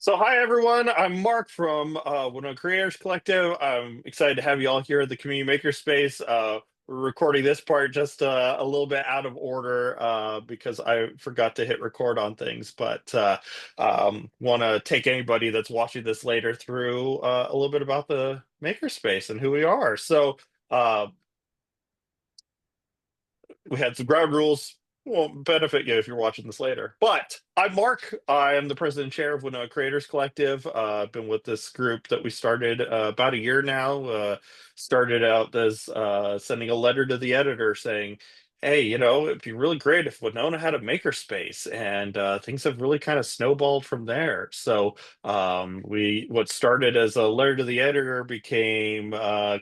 So, hi everyone. I'm Mark from Winona Creators Collective. I'm excited to have you all here at the Community Makerspace. We're recording this part just a little bit out of order because I forgot to hit record on things, but want to take anybody that's watching this later through a little bit about the Makerspace and who we are. Uh, we had some ground rules. Won't benefit you if you're watching this later. But I'm Mark. I am the president and chair of Winona Creators Collective. I've been with this group that we started about a year now. Started out as sending a letter to the editor saying, hey, it'd be really great if Winona had a makerspace. And things have really kind of snowballed from there. So what started as a letter to the editor became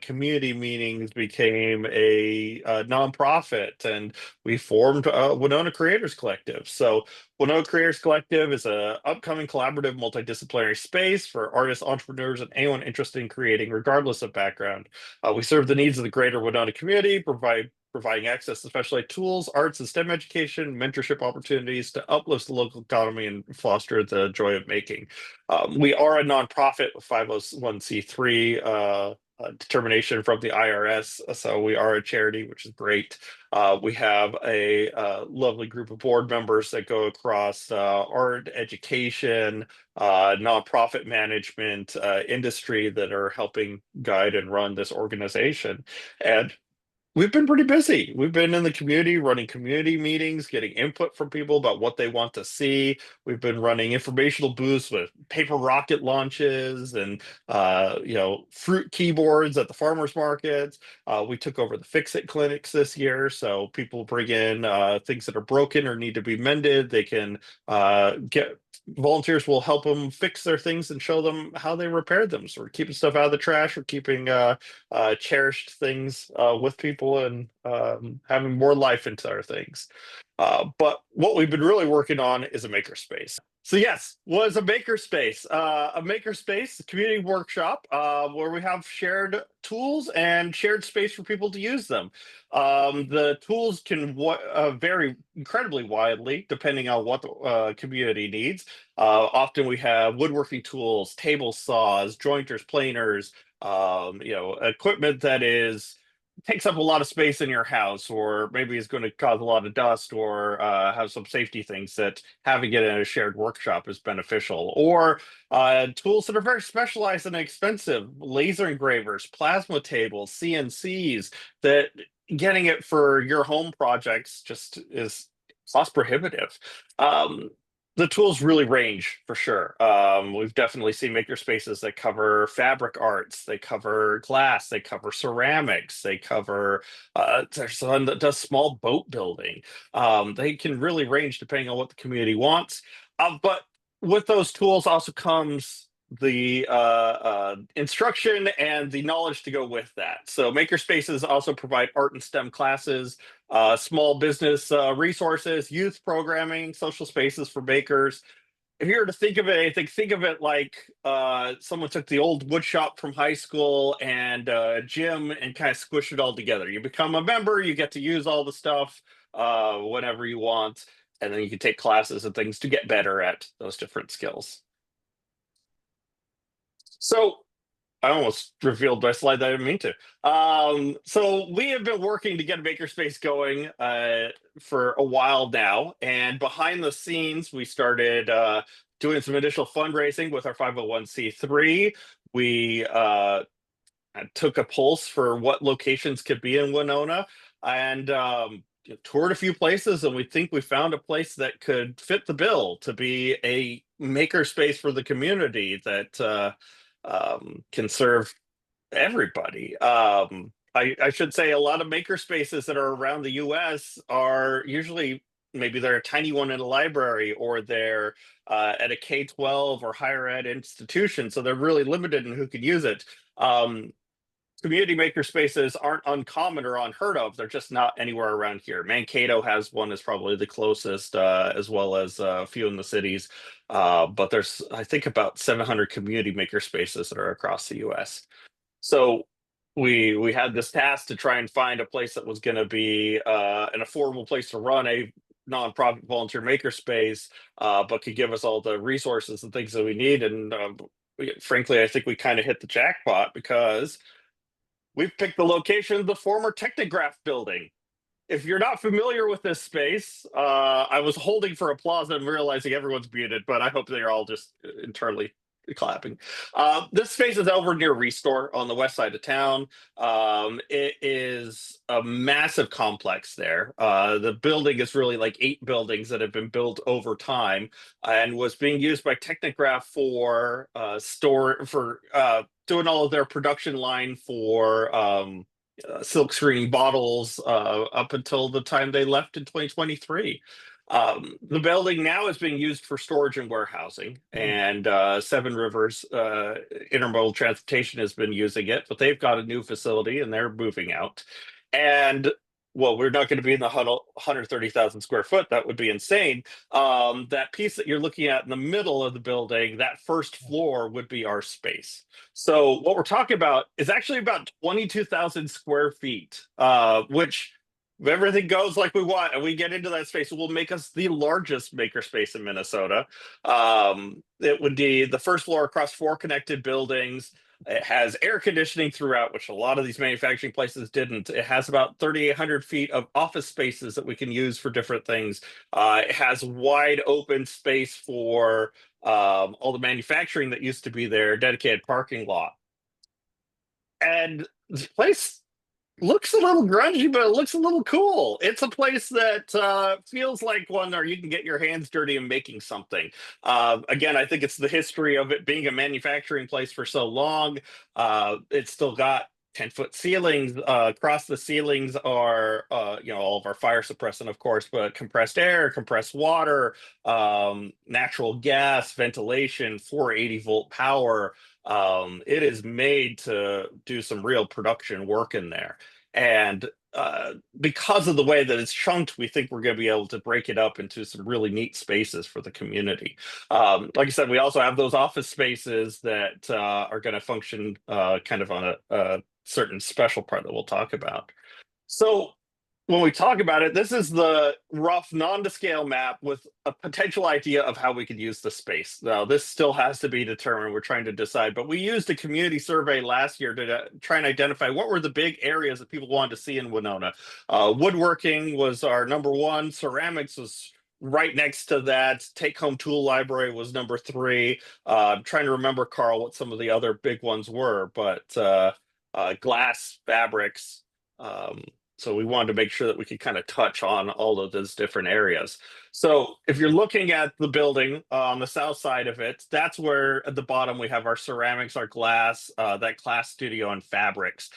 community meetings, became a nonprofit, and we formed Winona Creators Collective. So Winona Creators Collective is a upcoming collaborative multidisciplinary space for artists, entrepreneurs, and anyone interested in creating, regardless of background. We serve the needs of the greater Winona community, providing access to specialized tools, arts, and STEM education, mentorship opportunities to uplift the local economy and foster the joy of making. We are a nonprofit with 501c3 determination from the IRS, so we are a charity, which is great. We have a lovely group of board members that go across art, education, nonprofit management, industry that are helping guide and run this organization. And we've been pretty busy. We've been in the community running community meetings, getting input from people about what they want to see. We've been running informational booths with paper rocket launches and fruit keyboards at the farmers markets. We took over the Fix It clinics this year, so people bring in things that are broken or need to be mended. They can get volunteers will help them fix their things and show them how they repaired them. So we're keeping stuff out of the trash. We're keeping cherished things with people and having more life into our things. But what we've been really working on is a makerspace. So yes, was a makerspace, a makerspace, a community workshop where we have shared tools and shared space for people to use them. The tools can vary incredibly widely depending on what the community needs. Often we have woodworking tools, table saws, jointers, planers, equipment that is takes up a lot of space in your house, or maybe is going to cause a lot of dust, or have some safety things that having it in a shared workshop is beneficial. Or tools that are very specialized and expensive, laser engravers, plasma tables, CNCs, that getting it for your home projects just is cost prohibitive. Um, the tools really range for sure. We've definitely seen maker spaces that cover fabric arts, they cover glass, they cover ceramics, they cover there's one that does small boat building. They can really range depending on what the community wants. But with those tools also comes the instruction and the knowledge to go with that. So maker spaces also provide art and STEM classes, small business resources, youth programming, social spaces for bakers. If you were to think of it, I think of it like someone took the old wood shop from high school and gym and kind of squished it all together. You become a member, you get to use all the stuff whenever you want, and then you can take classes and things to get better at those different skills. So I almost revealed my slide that I didn't mean to. So we have been working to get a makerspace going for a while now, and behind the scenes, we started doing some initial fundraising with our 501c3. We took a pulse for what locations could be in Winona, and toured a few places, and we think we found a place that could fit the bill to be a makerspace for the community that can serve everybody. I should say a lot of maker spaces that are around the US are usually maybe they're a tiny one in a library, or they're at a K-12 or higher ed institution. So they're really limited in who can use it. Community maker spaces aren't uncommon or unheard of. They're just not anywhere around here. Mankato has one, is probably the closest, as well as a few in the cities. But there's, I think, about 700 community maker spaces that are across the US. So we had this task to try and find a place that was going to be an affordable place to run a nonprofit volunteer makerspace, but could give us all the resources and things that we need. And frankly, I think we kind of hit the jackpot because we've picked the location of the former Technograph building. If you're not familiar with this space, I was holding for applause and realizing everyone's muted, but I hope they're all just internally clapping. This space is over near Restore on the west side of town. It is a massive complex there. The building is really like 8 buildings that have been built over time and was being used by Technograph for doing all of their production line for silk screening bottles up until the time they left in 2023. The building now is being used for storage and warehousing, and Seven Rivers Intermodal Transportation has been using it, but they've got a new facility and they're moving out. And well, we're not going to be in the 130,000 square foot. That would be insane. That piece that you're looking at in the middle of the building, that first floor would be our space. So what we're talking about is actually about 22,000 square feet, which if everything goes like we want and we get into that space, it will make us the largest makerspace in Minnesota. It would be the first floor across 4 connected buildings. It has air conditioning throughout, which a lot of these manufacturing places didn't. It has about 3,800 feet of office spaces that we can use for different things. It has wide open space for all the manufacturing that used to be there, dedicated parking lot. And this place looks a little grungy, but it looks a little cool. It's a place that feels like one where you can get your hands dirty and making something. Again, I think it's the history of it being a manufacturing place for so long. It's still got 10-foot ceilings. Across the ceilings are, all of our fire suppressant, of course, but compressed air, compressed water, natural gas, ventilation, 480-volt power. It is made to do some real production work in there. And because of the way that it's chunked, we think we're going to be able to break it up into some really neat spaces for the community. Like I said, we also have those office spaces that are going to function kind of on a certain special part that we'll talk about. So when we talk about it, this is the rough non-to-scale map with a potential idea of how we could use the space. Now, this still has to be determined. We're trying to decide, but we used a community survey last year to try and identify what were the big areas that people wanted to see in Winona. Woodworking was our number one. Ceramics was right next to that. Take-home tool library was number 3. I'm trying to remember, Carl, what some of the other big ones were, but glass, fabrics. So we wanted to make sure that we could kind of touch on all of those different areas. So if you're looking at the building on the south side of it, that's where at the bottom we have our ceramics, our glass, that class studio and fabrics.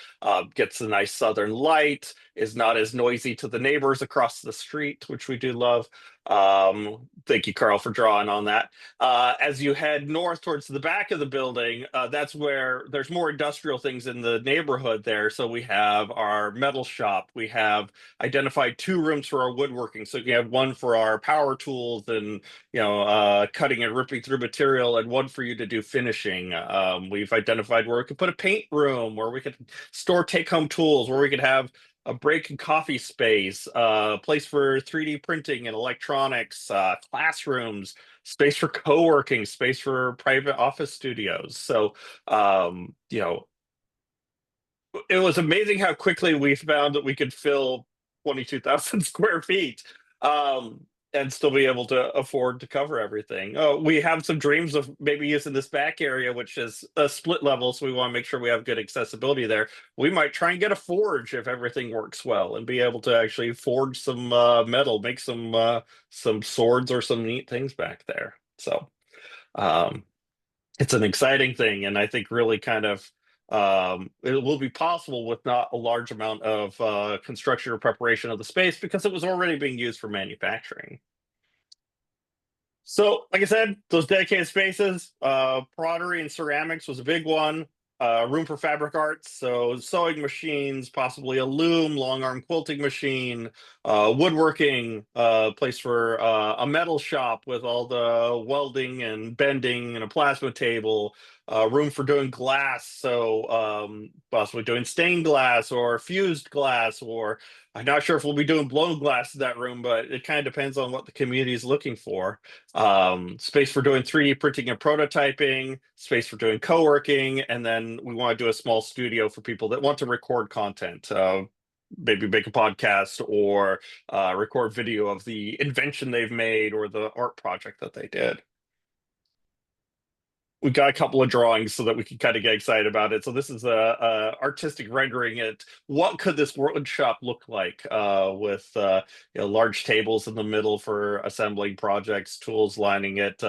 Gets a nice southern light, is not as noisy to the neighbors across the street, which we do love. Thank you, Carl, for drawing on that. As you head north towards the back of the building, that's where there's more industrial things in the neighborhood there. So we have our metal shop. We have identified 2 rooms for our woodworking. So you have one for our power tools and cutting and ripping through material, and one for you to do finishing. We've identified where we could put a paint room, where we could store take-home tools, where we could have a break and coffee space, a place for 3D printing and electronics, classrooms, space for co-working, space for private office studios. So, it was amazing how quickly we found that we could fill 22,000 square feet. And still be able to afford to cover everything. We have some dreams of maybe using this back area, which is a split level, so we want to make sure we have good accessibility there. We might try and get a forge if everything works well, and be able to actually forge some metal, make some swords or some neat things back there. So it's an exciting thing, and I think really kind of it will be possible with not a large amount of construction or preparation of the space because it was already being used for manufacturing. So, like I said, those dedicated spaces, pottery and ceramics was a big one. Room for fabric arts, so sewing machines, possibly a loom, long arm quilting machine, woodworking, place for a metal shop with all the welding and bending and a plasma table, room for doing glass, so possibly doing stained glass or fused glass or I'm not sure if we'll be doing blown glass in that room, but it kind of depends on what the community is looking for. Space for doing 3D printing and prototyping, space for doing co-working, and then we want to do a small studio for people that want to record content. Maybe make a podcast or record video of the invention they've made or the art project that they did. We got a couple of drawings so that we can kind of get excited about it. So this is a artistic rendering. It what could this workshop look like with large tables in the middle for assembling projects, tools lining it,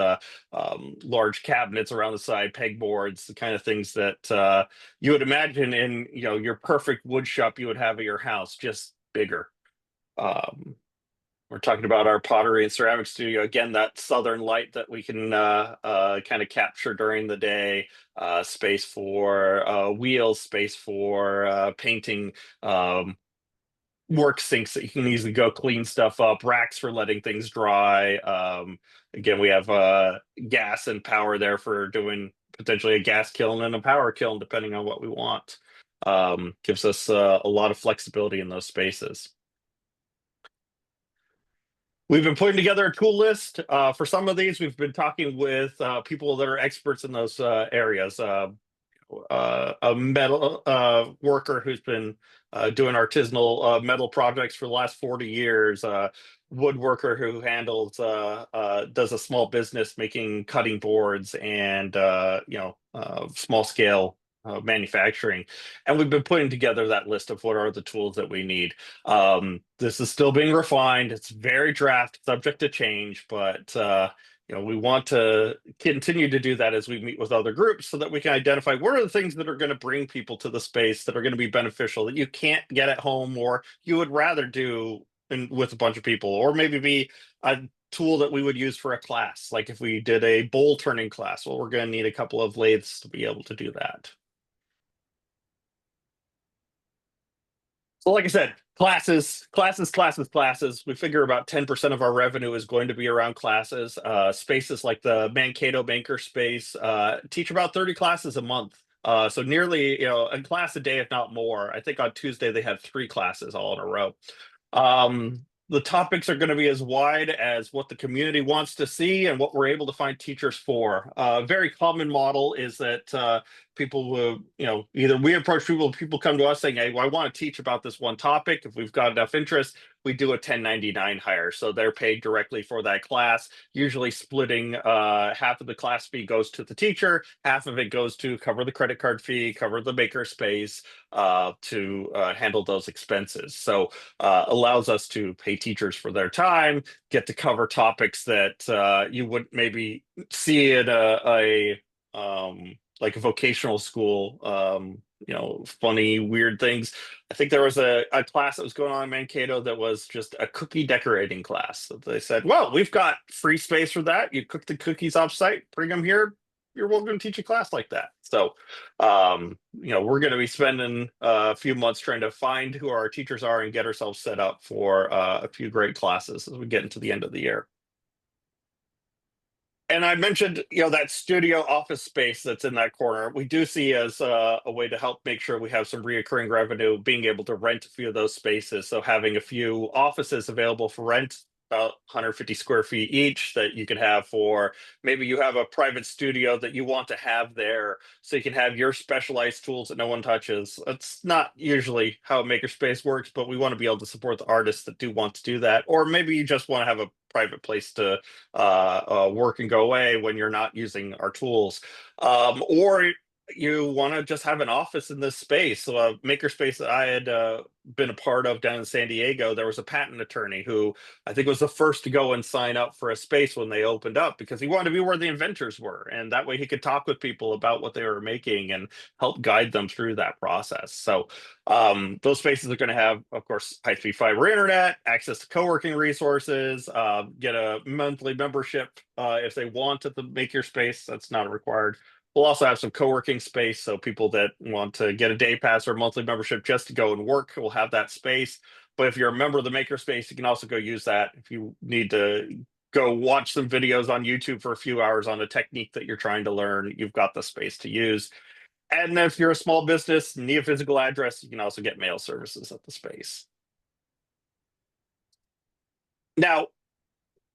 large cabinets around the side, pegboards, the kind of things that you would imagine in your perfect wood shop you would have at your house, just bigger. Um, we're talking about our pottery and ceramic studio. Again, that southern light that we can kind of capture during the day, space for wheels, space for painting, work sinks that you can easily go clean stuff up, racks for letting things dry. Again, we have gas and power there for doing potentially a gas kiln and a power kiln, depending on what we want. Gives us a lot of flexibility in those spaces. We've been putting together a tool list. For some of these, we've been talking with people that are experts in those areas. A metal worker who's been doing artisanal metal projects for the last 40 years. Woodworker who does a small business making cutting boards and small scale manufacturing. And we've been putting together that list of what are the tools that we need. This is still being refined. It's very draft, subject to change, but we want to continue to do that as we meet with other groups so that we can identify what are the things that are going to bring people to the space that are going to be beneficial that you can't get at home or you would rather do with a bunch of people, or maybe be a tool that we would use for a class. Like if we did a bowl turning class, well, we're going to need a couple of lathes to be able to do that. So like I said, classes, classes, classes, classes. We figure about 10% of our revenue is going to be around classes. Spaces like the Mankato Banker space teach about 30 classes a month. So nearly, a class a day, if not more. I think on Tuesday they had 3 classes all in a row. The topics are going to be as wide as what the community wants to see and what we're able to find teachers for. A very common model is that people will, either we approach people come to us saying, hey, well, I want to teach about this one topic. If we've got enough interest, we do a 1099 hire. So they're paid directly for that class, usually splitting half of the class fee goes to the teacher, half of it goes to cover the credit card fee, cover the maker space, to handle those expenses. So allows us to pay teachers for their time, get to cover topics that you would maybe see in like a vocational school, funny, weird things. I think there was a class that was going on in Mankato that was just a cookie decorating class. So they said, well, we've got free space for that. You cook the cookies off site, bring them here. You're welcome to teach a class like that. So, we're going to be spending a few months trying to find who our teachers are and get ourselves set up for a few great classes as we get into the end of the year. And I mentioned, that studio office space that's in that corner. We do see as a way to help make sure we have some reoccurring revenue, being able to rent a few of those spaces. So having a few offices available for rent, about 150 square feet each, that you could have for maybe you have a private studio that you want to have there, so you can have your specialized tools that no one touches. That's not usually how a makerspace works, but we want to be able to support the artists that do want to do that. Or maybe you just want to have a private place to work and go away when you're not using our tools. Or you want to just have an office in this space. So a makerspace that I had been a part of down in San Diego, there was a patent attorney who I think was the first to go and sign up for a space when they opened up because he wanted to be where the inventors were. And that way he could talk with people about what they were making and help guide them through that process. So those spaces are going to have, of course, high-speed fiber internet, access to co-working resources, get a monthly membership if they want at the Makerspace. That's not required. We'll also have some co-working space, so people that want to get a day pass or a monthly membership just to go and work will have that space. But if you're a member of the Makerspace, you can also go use that. If you need to go watch some videos on YouTube for a few hours on a technique that you're trying to learn, you've got the space to use. And if you're a small business, need a physical address, you can also get mail services at the space. Now,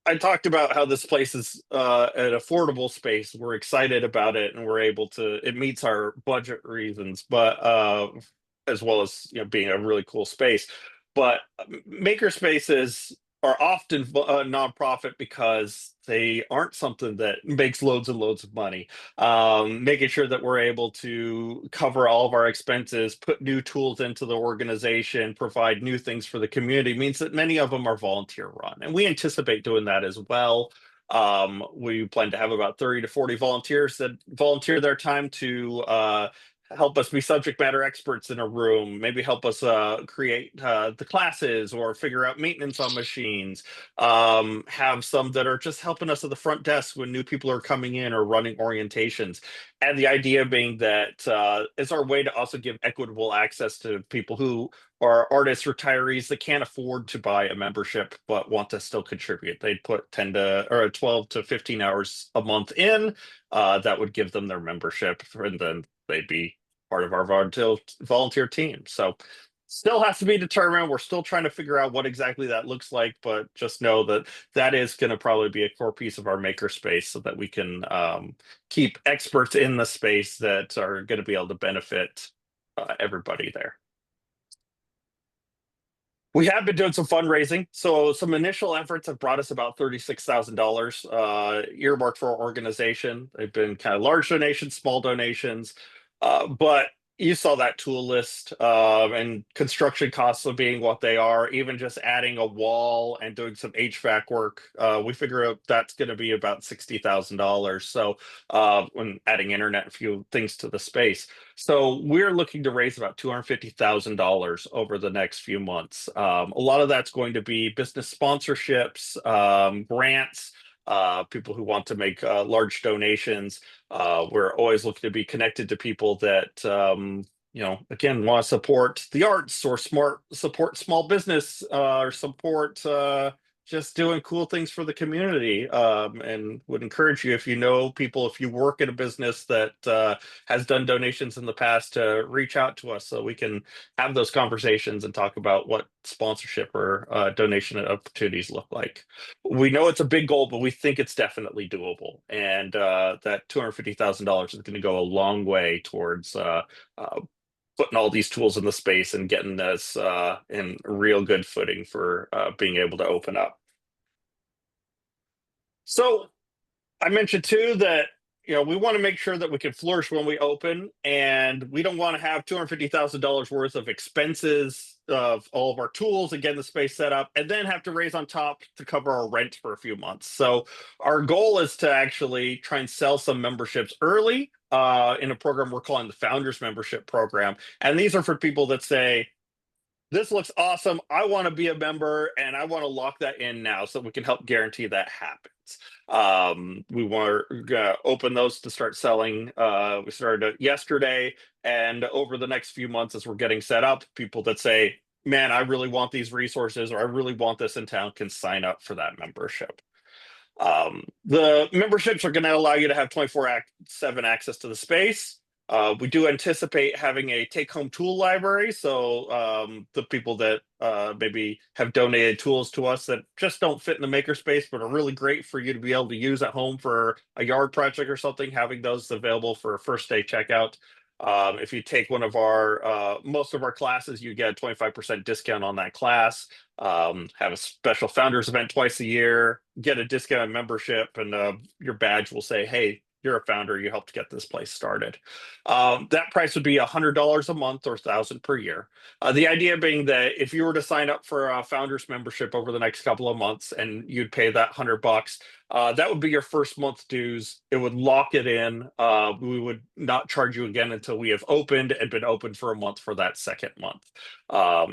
I talked about how this place is an affordable space. We're excited about it, and we're able to. It meets our budget reasons, but as well as being a really cool space. But maker spaces are often nonprofit because they aren't something that makes loads and loads of money. Making sure that we're able to cover all of our expenses, put new tools into the organization, provide new things for the community means that many of them are volunteer run. And we anticipate doing that as well. We plan to have about 30 to 40 volunteers that volunteer their time to help us be subject matter experts in a room, maybe help us create the classes or figure out maintenance on machines. Have some that are just helping us at the front desk when new people are coming in or running orientations. And the idea being that it's our way to also give equitable access to people who are artists, retirees that can't afford to buy a membership but want to still contribute. They'd put 10 to or 12 to 15 hours a month in. That would give them their membership, and then they'd be part of our volunteer team. So still has to be determined. We're still trying to figure out what exactly that looks like, but just know that that is going to probably be a core piece of our makerspace so that we can keep experts in the space that are going to be able to benefit everybody there. We have been doing some fundraising. So some initial efforts have brought us about $36,000 earmarked for our organization. They've been kind of large donations, small donations. But you saw that tool list and construction costs of being what they are, even just adding a wall and doing some HVAC work. We figure out that's going to be about $60,000. So when adding internet and a few things to the space. So we're looking to raise about $250,000 over the next few months. A lot of that's going to be business sponsorships, grants, people who want to make large donations. We're always looking to be connected to people that again, want to support the arts or support small business or support just doing cool things for the community. And would encourage you, if you know people, if you work in a business that has done donations in the past, to reach out to us so we can have those conversations and talk about what sponsorship or donation opportunities look like. We know it's a big goal, but we think it's definitely doable. And that $250,000 is going to go a long way towards putting all these tools in the space and getting us in real good footing for being able to open up. So I mentioned too that we want to make sure that we can flourish when we open, and we don't want to have $250,000 worth of expenses of all of our tools and getting the space set up, and then have to raise on top to cover our rent for a few months. So our goal is to actually try and sell some memberships early in a program we're calling the Founders Membership Program, and these are for people that say, this looks awesome. I want to be a member and I want to lock that in now so we can help guarantee that happens. We want to open those to start selling. We started it yesterday, and over the next few months, as we're getting set up, people that say, man, I really want these resources or I really want this in town can sign up for that membership. The memberships are going to allow you to have 24/7 access to the space. We do anticipate having a take-home tool library, so the people that maybe have donated tools to us that just don't fit in the makerspace but are really great for you to be able to use at home for a yard project or something, having those available for a first day checkout. If you take one of our most of our classes, you get a 25% discount on that class. Have a special founders event twice a year, get a discounted membership, and your badge will say, hey, you're a founder, you helped get this place started. That price would be $100 a month or $1,000 per year. The idea being that if you were to sign up for a founders membership over the next couple of months and you'd pay that $100, that would be your first month dues. It would lock it in. We would not charge you again until we have opened and been open for a month for that second month.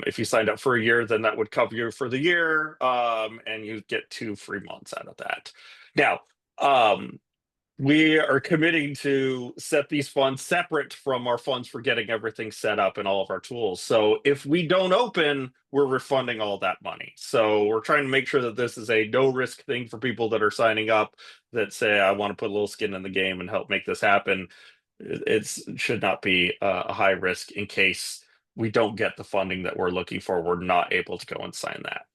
If you signed up for a year, then that would cover you for the year, and you get 2 free months out of that. Now, we are committing to set these funds separate from our funds for getting everything set up and all of our tools. So if we don't open, we're refunding all that money. So we're trying to make sure that this is a no risk thing for people that are signing up that say, I want to put a little skin in the game and help make this happen. It should not be a high risk in case we don't get the funding that we're looking for. We're not able to go and sign that.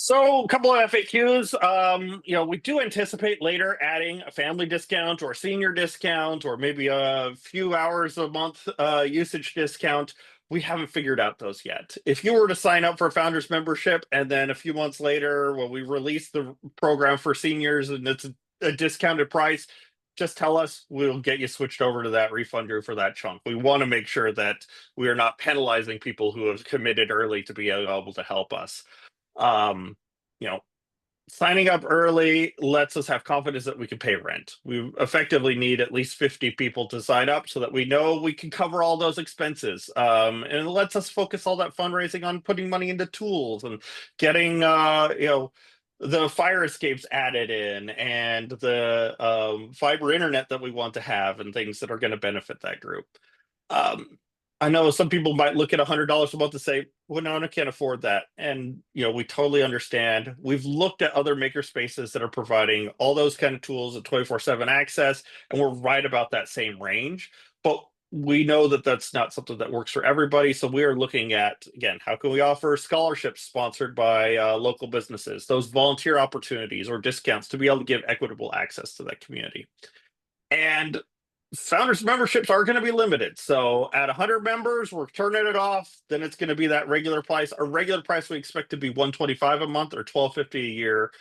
So, a couple of FAQs. We do anticipate later adding a family discount or senior discount or maybe a few hours a month usage discount. We haven't figured out those yet. If you were to sign up for a founders membership and then a few months later, when we release the program for seniors and it's a discounted price, just tell us. We'll get you switched over to that, refund you for that chunk. We want to make sure that we are not penalizing people who have committed early to be able to help us. um you know Signing up early lets us have confidence that we can pay rent. We effectively need at least 50 people to sign up so that we know we can cover all those expenses, and it lets us focus all that fundraising on putting money into tools and getting the fire escapes added in and the fiber internet that we want to have and things that are going to benefit that group. um, I know some people might look at $100 a month and say, "Well, no, I can't afford that." And we totally understand. We've looked at other maker spaces that are providing all those kind of tools at 24/7 access, and we're right about that same range. But we know that that's not something that works for everybody. So we are looking at, again, how can we offer scholarships sponsored by local businesses, those volunteer opportunities or discounts to be able to give equitable access to that community. And founders memberships are going to be limited. So at 100 members, we're turning it off. Then it's going to be that regular price. Our regular price we expect to be 125 a month or 1250 a year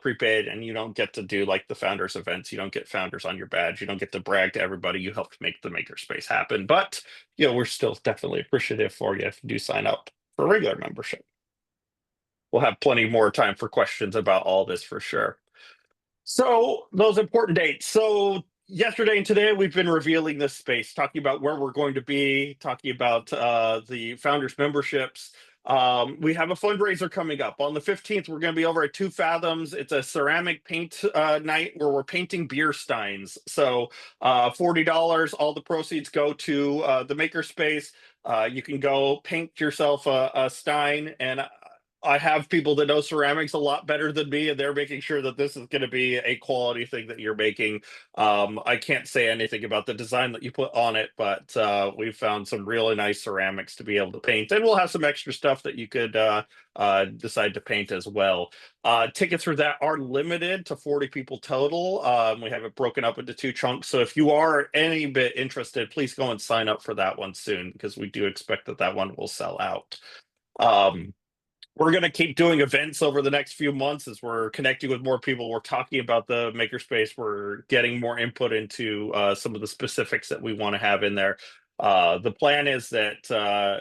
prepaid. And you don't get to do like the founders events. You don't get founders on your badge. You don't get to brag to everybody you helped make the makerspace happen. But we're still definitely appreciative for you if you do sign up for regular membership. We'll have plenty more time for questions about all this for sure. So those important dates. So yesterday and today we've been revealing this space, talking about where we're going to be, talking about the founders memberships. We have a fundraiser coming up on the 15th. We're going to be over at Two Fathoms. It's a ceramic paint night where we're painting beer steins. So $40. All the proceeds go to the makerspace. You can go paint yourself a stein, and I have people that know ceramics a lot better than me, and they're making sure that this is going to be a quality thing that you're making. I can't say anything about the design that you put on it, but we've found some really nice ceramics to be able to paint, and we'll have some extra stuff that you could decide to paint as well. Tickets for that are limited to 40 people total. We have it broken up into two chunks, so if you are any bit interested, please go and sign up for that one soon because we do expect that that one will sell out. Um, we're going to keep doing events over the next few months as we're connecting with more people. We're talking about the makerspace. We're getting more input into some of the specifics that we want to have in there. The plan is that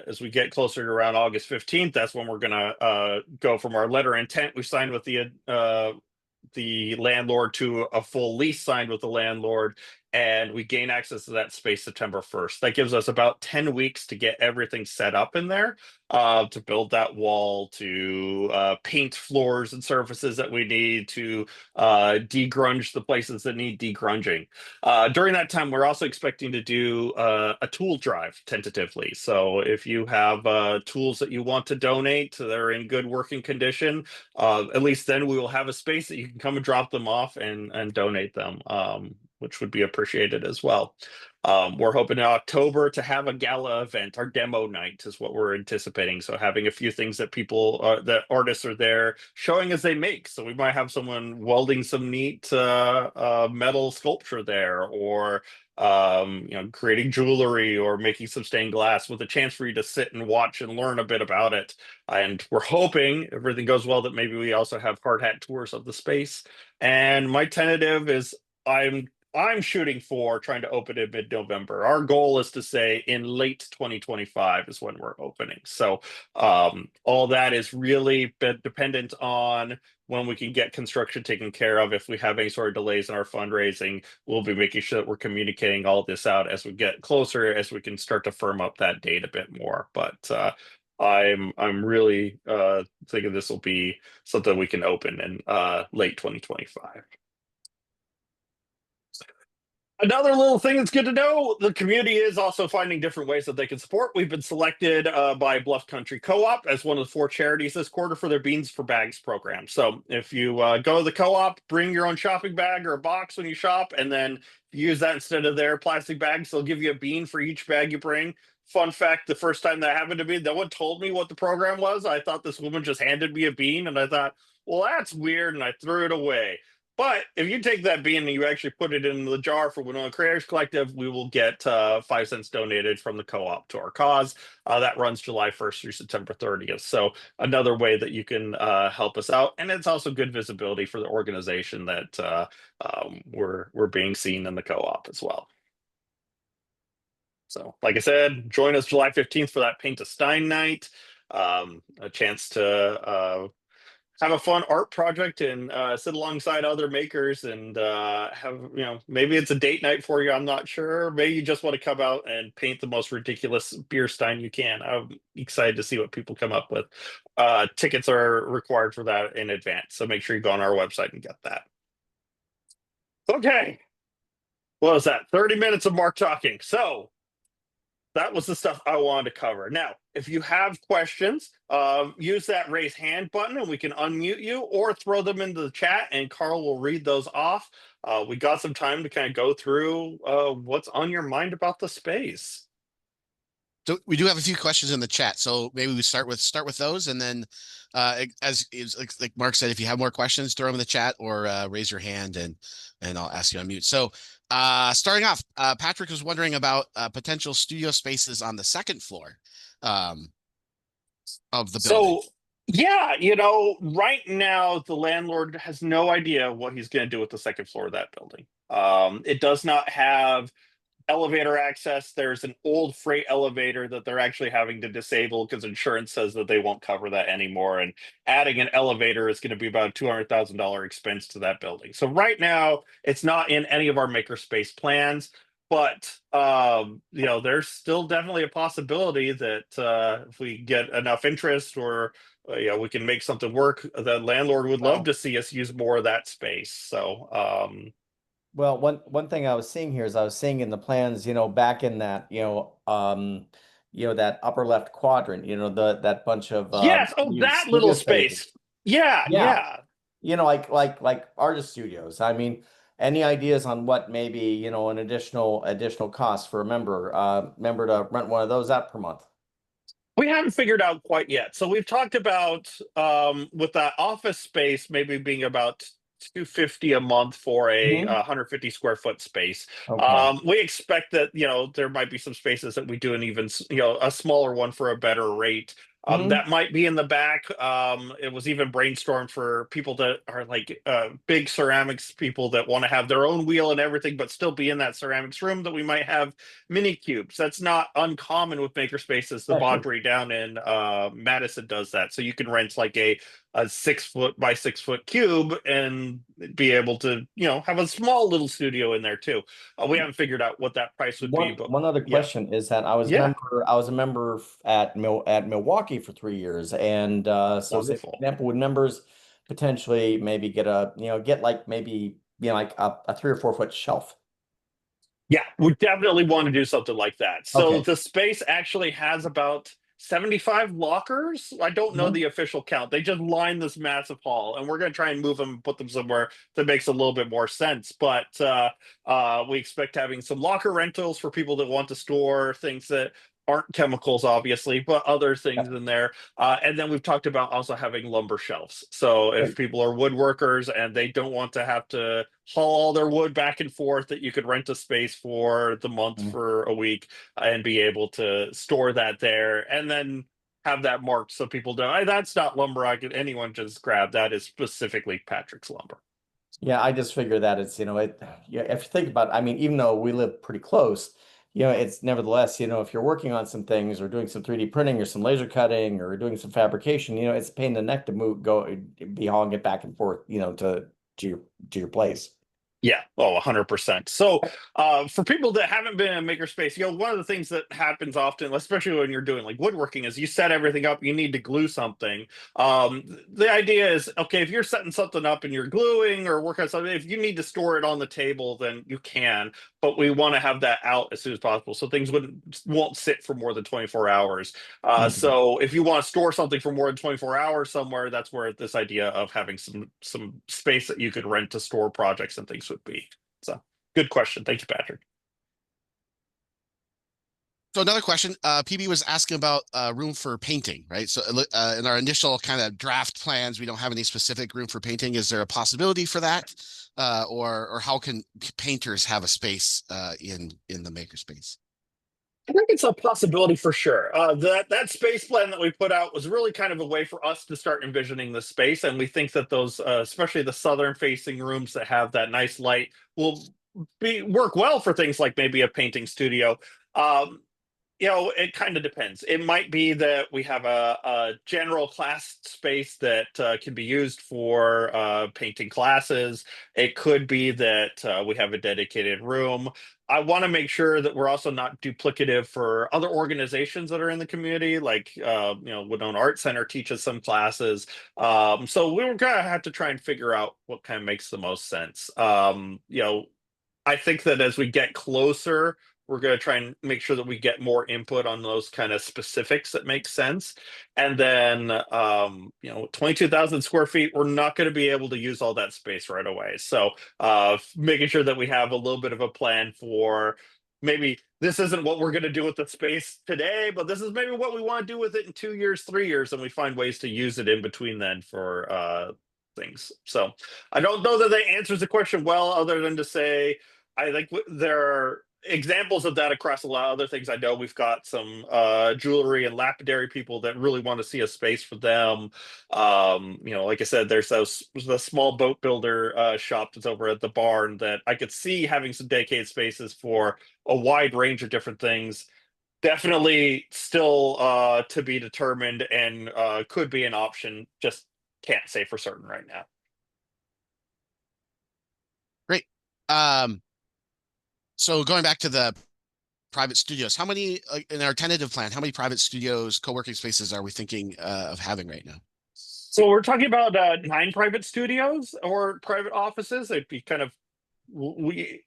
as we get closer to around August 15th, that's when we're going to go from our letter of intent we signed with the landlord to a full lease signed with the landlord, and we gain access to that space September 1st. That gives us about 10 weeks to get everything set up in there, to build that wall, to paint floors and surfaces that we need, to degrunge the places that need degrunging. During that time, we're also expecting to do a tool drive tentatively. So if you have tools that you want to donate that are in good working condition, at least then we will have a space that you can come and drop them off and donate them, which would be appreciated as well. We're hoping in October to have a gala event. Our demo night is what we're anticipating. So having a few things that that artists are there showing as they make. So we might have someone welding some neat metal sculpture there, or creating jewelry or making some stained glass with a chance for you to sit and watch and learn a bit about it. And we're hoping if everything goes well that maybe we also have hard hat tours of the space. And my tentative is I'm shooting for trying to open in mid-November. Our goal is to say in late 2025 is when we're opening. So all that is really dependent on when we can get construction taken care of. If we have any sort of delays in our fundraising, we'll be making sure that we're communicating all this out as we get closer, as we can start to firm up that date a bit more. But I'm really thinking this will be something we can open in late 2025. Another little thing that's good to know, the community is also finding different ways that they can support. We've been selected by Bluff Country Co-op as one of the 4 charities this quarter for their Beans for Bags program. So if you go to the co-op, bring your own shopping bag or a box when you shop, and then use that instead of their plastic bags, they'll give you a bean for each bag you bring. Fun fact, the first time that happened to me, no one told me what the program was. I thought this woman just handed me a bean, and I thought, well, that's weird, and I threw it away. But if you take that bean and you actually put it in the jar for Winona Creators Collective, we will get 5 cents donated from the co-op to our cause. That runs July 1st through September 30th. So another way that you can help us out, and it's also good visibility for the organization that we're being seen in the co-op as well. So, like I said, join us July 15th for that Paint a Stein night. A chance to have a fun art project and sit alongside other makers and have, maybe it's a date night for you. I'm not sure. Maybe you just want to come out and paint the most ridiculous beer stein you can. I'm excited to see what people come up with. Tickets are required for that in advance, so make sure you go on our website and get that. Okay. What was that? 30 minutes of Mark talking. So that was the stuff I wanted to cover. Now, if you have questions, use that raise hand button and we can unmute you, or throw them into the chat and Carl will read those off. We got some time to kind of go through what's on your mind about the space. So we do have a few questions in the chat, so maybe we start with those, and then as like Mark said, if you have more questions, throw them in the chat or raise your hand, and I'll ask you on mute. So starting off, Patrick was wondering about potential studio spaces on the second floor of the building. So yeah, right now the landlord has no idea what he's going to do with the second floor of that building. It does not have elevator access. There's an old freight elevator that they're actually having to disable because insurance says that they won't cover that anymore. And adding an elevator is going to be about a $200,000 expense to that building. So right now, it's not in any of our makerspace plans. But there's still definitely a possibility that if we get enough interest, or we can make something work, the landlord would love to see us use more of that space. So well, one thing I was seeing here is I was seeing in the plans, back in that, that upper left quadrant, that bunch of yes, that little space. Yeah. Like artist studios. I mean, any ideas on what maybe, an additional cost for a member to rent one of those out per month? We haven't figured out quite yet. So we've talked about with that office space maybe being about $250 a month for a 150 square foot space. Okay. We expect that there might be some spaces that we do an even a smaller one for a better rate. That might be in the back. It was even brainstormed for people that are like big ceramics people that want to have their own wheel and everything, but still be in that ceramics room, that we might have mini cubes. That's not uncommon with makerspaces. The Baudry down in Madison does that. So you can rent like a 6 foot by 6 foot cube and be able to have a small little studio in there too. We haven't figured out what that price would be, but one other question is that I was a member at Milwaukee for 3 years, and so say, for example, would members potentially maybe get like maybe like a 3 or 4 foot shelf? Yeah, we definitely want to do something like that. So the space actually has about 75 lockers. I don't know the official count. They just line this massive hall, and we're going to try and move them and put them somewhere that makes a little bit more sense. But we expect having some locker rentals for people that want to store things that aren't chemicals, obviously, but other things in there. And then we've talked about also having lumber shelves. So if people are woodworkers and they don't want to have to haul all their wood back and forth, that you could rent a space for the month for a week and be able to store that there, and then have that marked so people know, hey, that's not lumber anyone just grab. That is specifically Patrick's lumber. Yeah, I just figure that it's, if you think about it, I mean, even though we live pretty close, it's nevertheless, if you're working on some things or doing some 3D printing or some laser cutting or doing some fabrication, it's a pain in the neck to be hauling it back and forth, to your place. Yeah, oh, 100%. So, for people that haven't been in a makerspace, one of the things that happens often, especially when you're doing like woodworking, is you set everything up, you need to glue something. The idea is, okay, if you're setting something up and you're gluing or working on something, if you need to store it on the table, then you can, but we want to have that out as soon as possible. So things won't sit for more than 24 hours. So if you want to store something for more than 24 hours somewhere, that's where this idea of having some space that you could rent to store projects and things would be. So good question. Thank you, Patrick. So another question, PB was asking about room for painting, right? So in our initial kind of draft plans, we don't have any specific room for painting. Is there a possibility for that? Or how can painters have a space in the makerspace? I think it's a possibility for sure. That space plan that we put out was really kind of a way for us to start envisioning the space, and we think that those, especially the southern facing rooms that have that nice light, will work well for things like maybe a painting studio. Um, it kind of depends. It might be that we have a general class space that can be used for painting classes. It could be that we have a dedicated room. I want to make sure that we're also not duplicative for other organizations that are in the community, like Winona Art Center teaches some classes. So we're gonna have to try and figure out what kind of makes the most sense. I think that as we get closer, we're going to try and make sure that we get more input on those kind of specifics that make sense. And then, 22,000 square feet, we're not going to be able to use all that space right away. So, making sure that we have a little bit of a plan for maybe this isn't what we're going to do with the space today, but this is maybe what we want to do with it in 2 years, 3 years, and we find ways to use it in between then for things. So, I don't know that that answers the question well, other than to say, I think there are examples of that across a lot of other things. I know we've got some jewelry and lapidary people that really want to see a space for them. Like I said, there's the small boat builder shop that's over at the barn that I could see having some dedicated spaces for a wide range of different things. Definitely still to be determined, and could be an option. Just can't say for certain right now. Great. So going back to the private studios, how many in our tentative plan, how many private studios, co-working spaces are we thinking of having right now? So we're talking about 9 private studios or private offices. It'd be kind of we.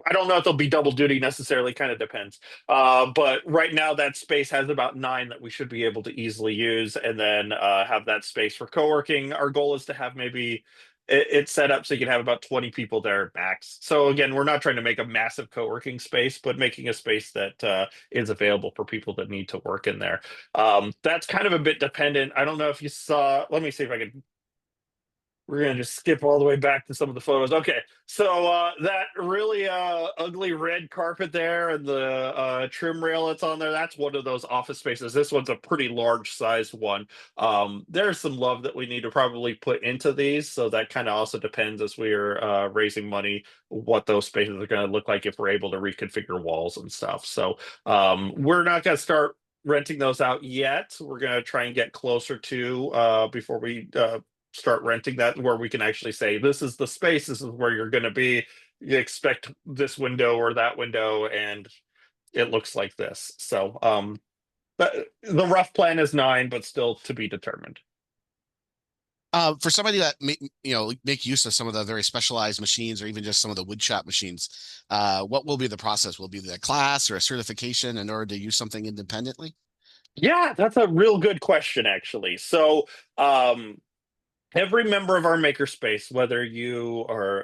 I don't know if they'll be double duty necessarily. Kind of depends. But right now, that space has about 9 that we should be able to easily use, and then have that space for co-working. Our goal is to have maybe it's set up so you can have about 20 people there max. So again, we're not trying to make a massive co-working space, but making a space that is available for people that need to work in there. That's kind of a bit dependent. I don't know if you saw. Let me see if I can. We're gonna just skip all the way back to some of the photos. Okay, so that really ugly red carpet there and the trim rail that's on there, that's one of those office spaces. This one's a pretty large sized one. There's some love that we need to probably put into these, so that kind of also depends as we are raising money, what those spaces are going to look like if we're able to reconfigure walls and stuff. So we're not going to start renting those out yet. We're going to try and get closer to before we start renting that, where we can actually say, this is the space, this is where you're going to be, you expect this window or that window, and it looks like this. So but the rough plan is 9, but still to be determined. For somebody that make use of some of the very specialized machines, or even just some of the wood shop machines, what will be the process? Will it be a class or a certification in order to use something independently? Yeah, that's a real good question, actually. So every member of our makerspace, whether you are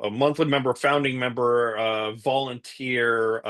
a monthly member, founding member, volunteer,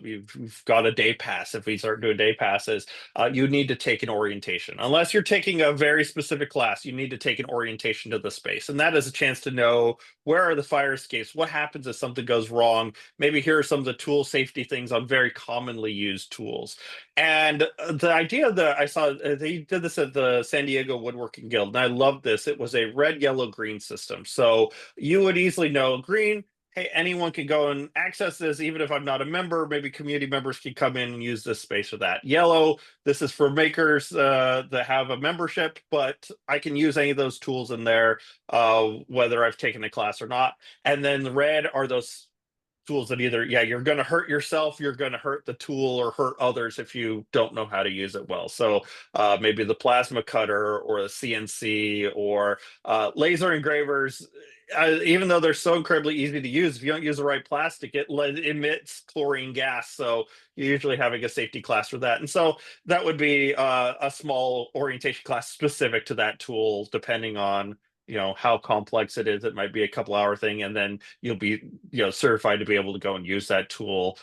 you've got a day pass. If we start doing day passes, you need to take an orientation. Unless you're taking a very specific class, you need to take an orientation to the space. And that is a chance to know, where are the fire escapes? What happens if something goes wrong? Maybe here are some of the tool safety things on very commonly used tools. And the idea that I saw, they did this at the San Diego Woodworking Guild, and I love this. It was a red, yellow, green system. So you would easily know green, hey, anyone can go and access this, even if I'm not a member. Maybe community members can come in and use this space for that. Yellow, this is for makers that have a membership, but I can use any of those tools in there, whether I've taken a class or not. And then the red are those tools that either, yeah, you're going to hurt yourself, you're going to hurt the tool, or hurt others if you don't know how to use it well. So maybe the plasma cutter or the CNC or laser engravers, even though they're so incredibly easy to use, if you don't use the right plastic, it emits chlorine gas. So you're usually having a safety class for that. And so that would be a small orientation class specific to that tool, depending on how complex it is. It might be a couple hour thing, and then you'll be certified to be able to go and use that tool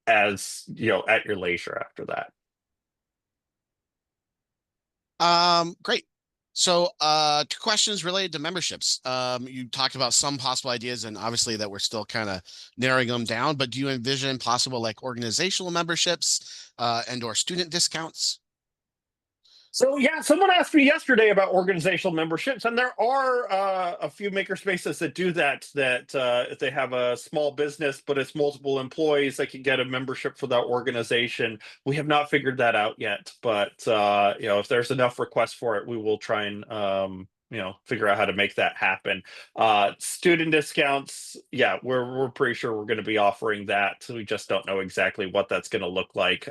as at your leisure after that. Great. So 2 questions related to memberships. You talked about some possible ideas, and obviously that we're still kind of narrowing them down, but do you envision possible like organizational memberships and or student discounts? So yeah, someone asked me yesterday about organizational memberships, and there are a few makerspaces that do that. If they have a small business but it's multiple employees, they can get a membership for that organization. We have not figured that out yet, but if there's enough requests for it, we will try and figure out how to make that happen. Student discounts, yeah, we're pretty sure we're going to be offering that. We just don't know exactly what that's going to look like.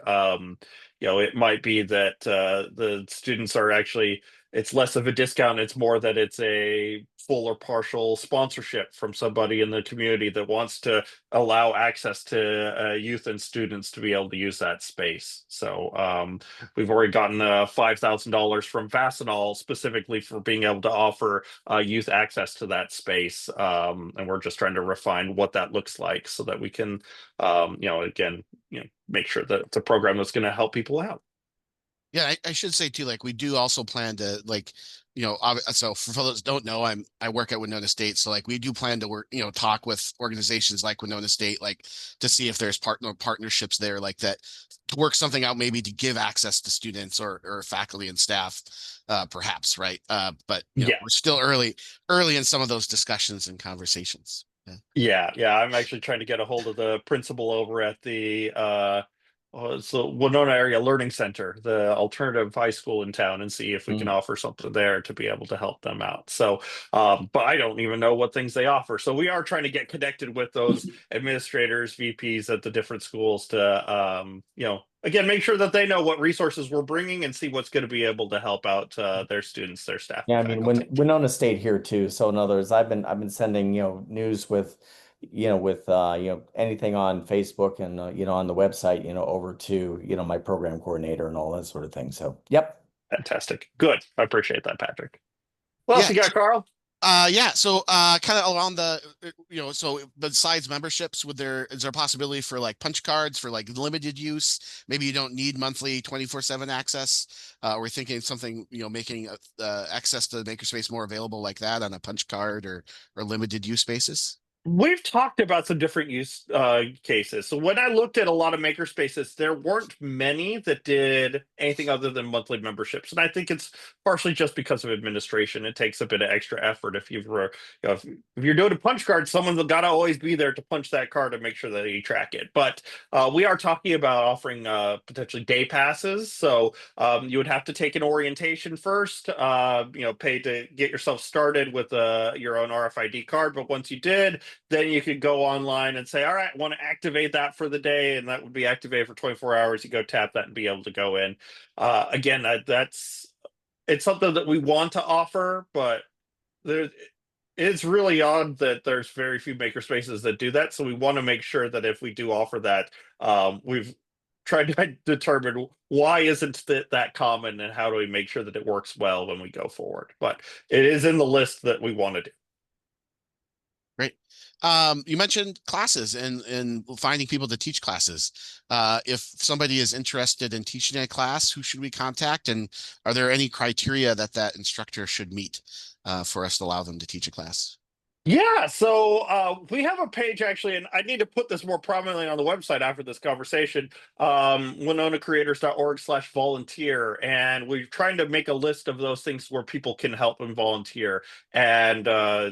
It might be that the students are actually, it's less of a discount. It's more that it's a full or partial sponsorship from somebody in the community that wants to allow access to youth and students to be able to use that space. So we've already gotten $5,000 from Fastenal specifically for being able to offer youth access to that space. And we're just trying to refine what that looks like so that we can, again, make sure that it's a program that's going to help people out. Yeah, I should say too, like we do also plan to so for those that don't know, I work at Winona State. So like we do plan to work, talk with organizations like Winona State, like to see if there's partnerships there like that to work something out, maybe to give access to students or faculty and staff, perhaps, right? But Yeah. we're still early in some of those discussions and conversations. Yeah. I'm actually trying to get a hold of the principal over at the so Winona Area Learning Center, the alternative high school in town, and see if we can offer something there to be able to help them out. So, but I don't even know what things they offer. So we are trying to get connected with those administrators, VPs at the different schools to, again, make sure that they know what resources we're bringing and see what's going to be able to help out their students, their staff. Yeah, I mean, Winona State here too. So in others, I've been sending news with anything on Facebook and on the website over to my program coordinator and all that sort of thing. So yep. Fantastic. Good. I appreciate that, Patrick. What else you got, Carl? Yeah, so kind of along the so besides memberships, is there a possibility for like punch cards for like limited use? Maybe you don't need monthly 24/7 access. We're thinking something, making access to the makerspace more available like that on a punch card or limited use basis. We've talked about some different use cases. So when I looked at a lot of makerspaces, there weren't many that did anything other than monthly memberships, and I think it's partially just because of administration. It takes a bit of extra effort if if you're doing a punch card, someone's got to always be there to punch that card and make sure that you track it. But we are talking about offering potentially day passes. So you would have to take an orientation first, pay to get yourself started with your own RFID card. But once you did, then you could go online and say, all right, I want to activate that for the day. And that would be activated for 24 hours. You go tap that and be able to go in. Again, it's something that we want to offer, but it's really odd that there's very few makerspaces that do that. So we want to make sure that if we do offer that, we've tried to determine why isn't that common and how do we make sure that it works well when we go forward. But it is in the list that we want to do. Great. You mentioned classes and finding people to teach classes. If somebody is interested in teaching a class, who should we contact? And are there any criteria that instructor should meet for us to allow them to teach a class? Yeah, so we have a page actually, and I need to put this more prominently on the website after this conversation. WinonaCreators.org/volunteer, and we're trying to make a list of those things where people can help and volunteer. And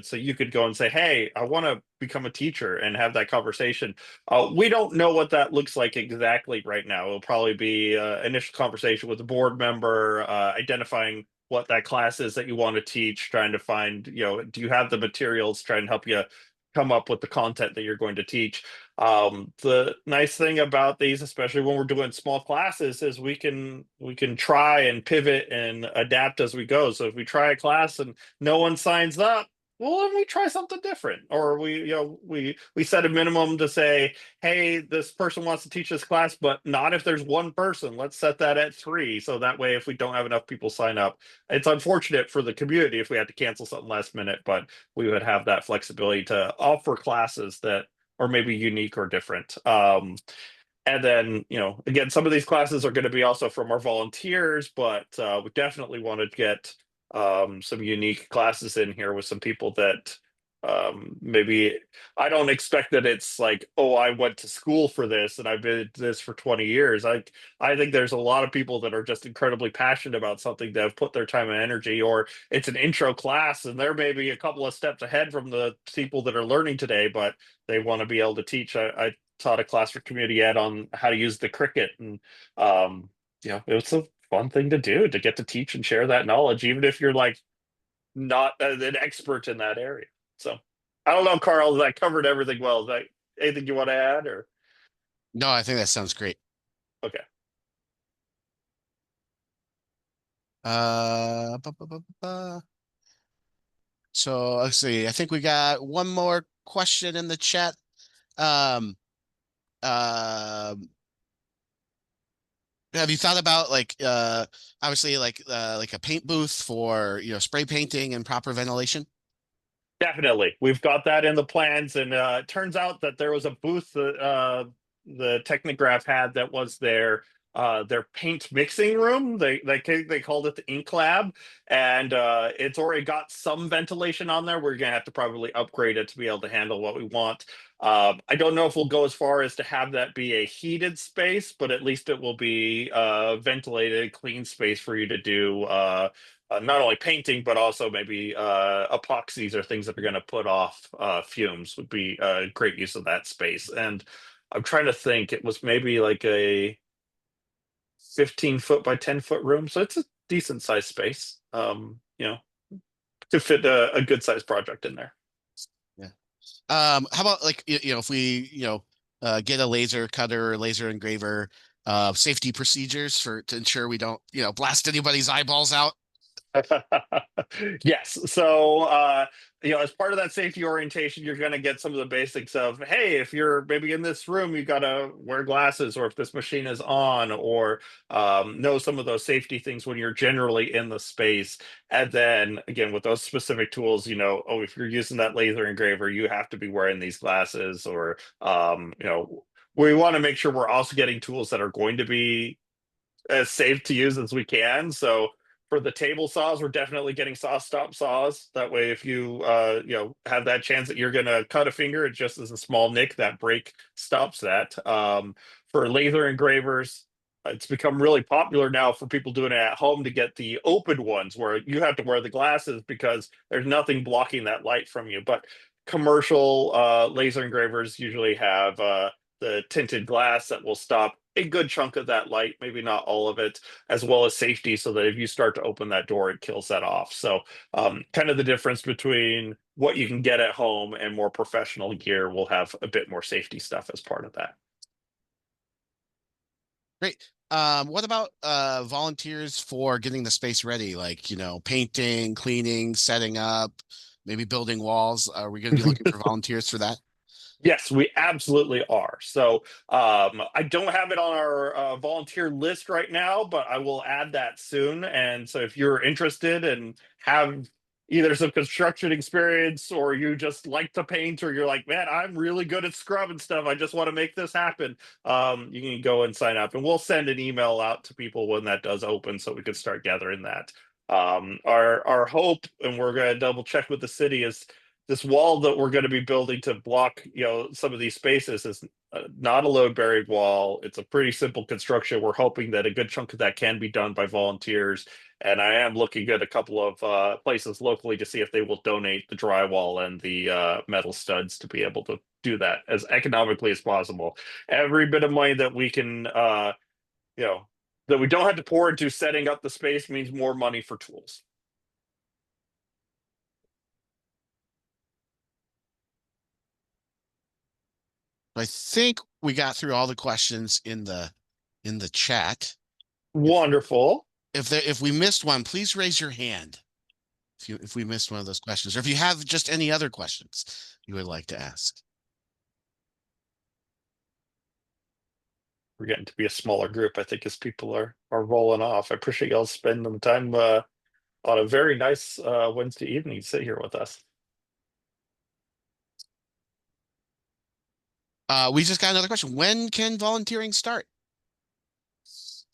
so you could go and say, "Hey, I want to become a teacher," and have that conversation. We don't know what that looks like exactly right now. It'll probably be initial conversation with the board member, identifying what that class is that you want to teach, trying to find, do you have the materials, try and help you come up with the content that you're going to teach. The nice thing about these, especially when we're doing small classes, is we can try and pivot and adapt as we go. So if we try a class and no one signs up, well, then we try something different, or we set a minimum to say, hey, this person wants to teach this class, but not if there's one person. Let's set that at 3, so that way if we don't have enough people sign up, it's unfortunate for the community if we had to cancel something last minute, but we would have that flexibility to offer classes that are maybe unique or different. And then, again, some of these classes are going to be also from our volunteers, but we definitely want to get some unique classes in here with some people that maybe I don't expect that it's like, oh, I went to school for this and I've been this for 20 years. I think there's a lot of people that are just incredibly passionate about something that have put their time and energy, or it's an intro class and they're maybe a couple of steps ahead from the people that are learning today, but they want to be able to teach. I taught a class for community ed on how to use the Cricut, and it's a fun thing to do, to get to teach and share that knowledge, even if you're like not an expert in that area. So I don't know, Carl, that covered everything well. Is that anything you want to add, or No, I think that sounds great. okay? Ba, ba, ba, ba. So let's see. I think we got one more question in the chat. Um, um, have you thought about obviously like a paint booth for spray painting and proper ventilation? Definitely. We've got that in the plans. And it turns out that there was a booth that the Technograph had that was their paint mixing room. They called it the ink lab. And it's already got some ventilation on there. We're going to have to probably upgrade it to be able to handle what we want. I don't know if we'll go as far as to have that be a heated space, but at least it will be ventilated, clean space for you to do not only painting, but also maybe epoxies or things that are going to put off fumes would be a great use of that space. And I'm trying to think, it was maybe like a 15-foot by 10-foot room. So it's a decent sized space, to fit a good sized project in there. Yeah. How about like if we get a laser cutter or laser engraver, safety procedures to ensure we don't blast anybody's eyeballs out? Yes. So, as part of that safety orientation, you're going to get some of the basics of, hey, if you're maybe in this room, you got to wear glasses, or if this machine is on, or know some of those safety things when you're generally in the space. And then again, with those specific tools, if you're using that laser engraver, you have to be wearing these glasses, or, we want to make sure we're also getting tools that are going to be as safe to use as we can. So for the table saws, we're definitely getting saw stop saws. That way, if you have that chance that you're gonna cut a finger, it just is a small nick, that break stops that. For laser engravers, it's become really popular now for people doing it at home to get the open ones where you have to wear the glasses because there's nothing blocking that light from you. But commercial laser engravers usually have the tinted glass that will stop a good chunk of that light, maybe not all of it, as well as safety, so that if you start to open that door, it kills that off. So kind of the difference between what you can get at home and more professional gear will have a bit more safety stuff as part of that. Great. What about volunteers for getting the space ready, like painting, cleaning, setting up, maybe building walls? Are we going to be looking for volunteers for that? Yes, we absolutely are. So I don't have it on our volunteer list right now, but I will add that soon. And so if you're interested and have either some construction experience, or you just like to paint, or you're like, man, I'm really good at scrub and stuff, I just want to make this happen, you can go and sign up. And we'll send an email out to people when that does open, so we can start gathering that. Our hope, and we're going to double check with the city, is this wall that we're going to be building to block, some of these spaces is not a load buried wall. It's a pretty simple construction. We're hoping that a good chunk of that can be done by volunteers. And I am looking at a couple of places locally to see if they will donate the drywall and the metal studs to be able to do that as economically as possible. Every bit of money that we can, that we don't have to pour into setting up the space means more money for tools. I think we got through all the questions in the chat. Wonderful. If we missed one, please raise your hand. If we missed one of those questions, or if you have just any other questions you would like to ask. We're getting to be a smaller group, I think, as people are rolling off. I appreciate y'all spending the time on a very nice Wednesday evening to sit here with us. We just got another question. When can volunteering start?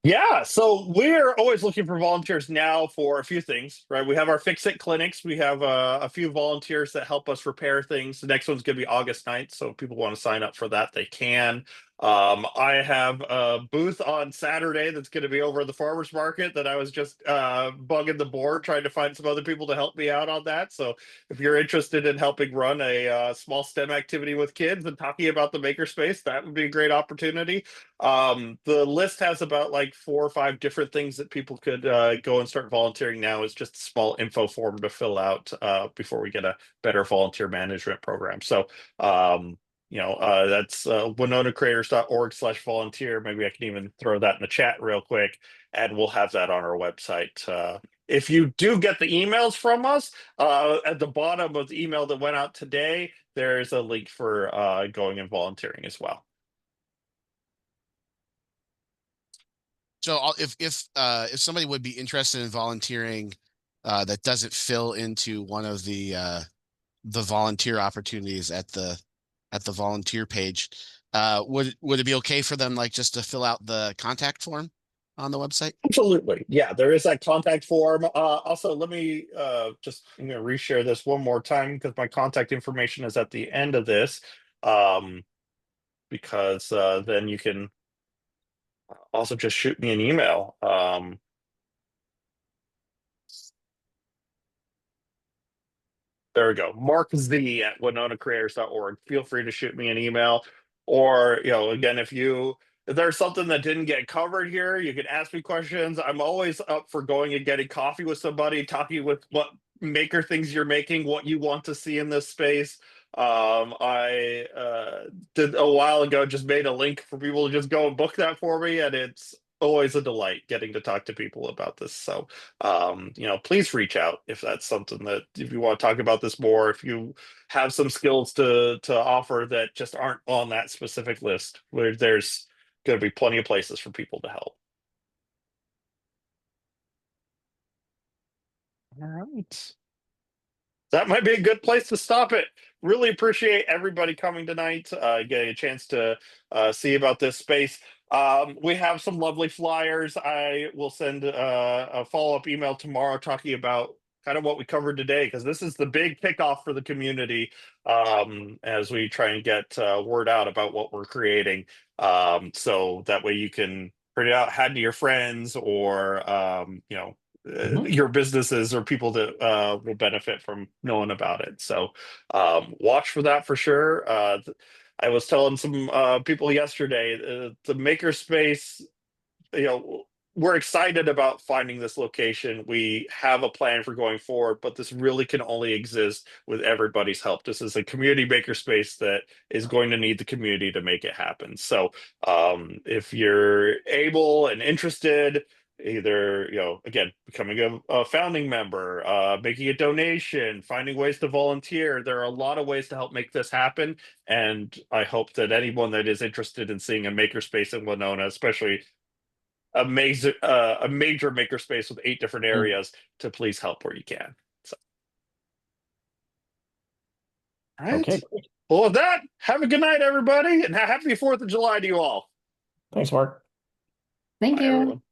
Yeah, so we're always looking for volunteers now for a few things, right? We have our Fix-It clinics. We have a few volunteers that help us repair things. The next one's going to be August 9th, so if people want to sign up for that, they can. I have a booth on Saturday that's going to be over at the farmers market that I was just bugging the board trying to find some other people to help me out on that. So if you're interested in helping run a small STEM activity with kids and talking about the makerspace, that would be a great opportunity. The list has about like 4 or 5 different things that people could go and start volunteering now. It's just a small info form to fill out before we get a better volunteer management program. So that's winonacreators.org/volunteer. Maybe I can even throw that in the chat real quick, and we'll have that on our website. If you do get the emails from us, at the bottom of the email that went out today, there's a link for going and volunteering as well. So if somebody would be interested in volunteering that doesn't fill into one of the volunteer opportunities at the volunteer page, would it be okay for them like just to fill out the contact form on the website? Absolutely. Yeah, there is that contact form. Also, let me I'm going to reshare this one more time because my contact information is at the end of this. Because then you can also just shoot me an email. There we go. Mark Z at winonacreators.org. Feel free to shoot me an email. Or, again, if there's something that didn't get covered here, you can ask me questions. I'm always up for going and getting coffee with somebody, talking with what maker things you're making, what you want to see in this space. I did a while ago, just made a link for people to just go and book that for me, and it's always a delight getting to talk to people about this. So please reach out if that's something that, if you want to talk about this more, if you have some skills to offer that just aren't on that specific list, where there's going to be plenty of places for people to help. All right. That might be a good place to stop it. Really appreciate everybody coming tonight, getting a chance to see about this space. We have some lovely flyers. I will send a follow-up email tomorrow talking about kind of what we covered today, because this is the big kickoff for the community as we try and get word out about what we're creating. So that way you can print it out, hand to your friends, or your businesses or people that will benefit from knowing about it. So watch for that for sure. I was telling some people yesterday, the makerspace, we're excited about finding this location. We have a plan for going forward, but this really can only exist with everybody's help. This is a community makerspace that is going to need the community to make it happen. So if you're able and interested, either again, becoming a founding member, making a donation, finding ways to volunteer, there are a lot of ways to help make this happen. And I hope that anyone that is interested in seeing a makerspace in Winona, especially a major makerspace with 8 different areas, to please help where you can. So all right. Okay. Well, with that, have a good night, everybody, and happy 4th of July to you all. Thanks, Mark. Thank Bye, you. everyone.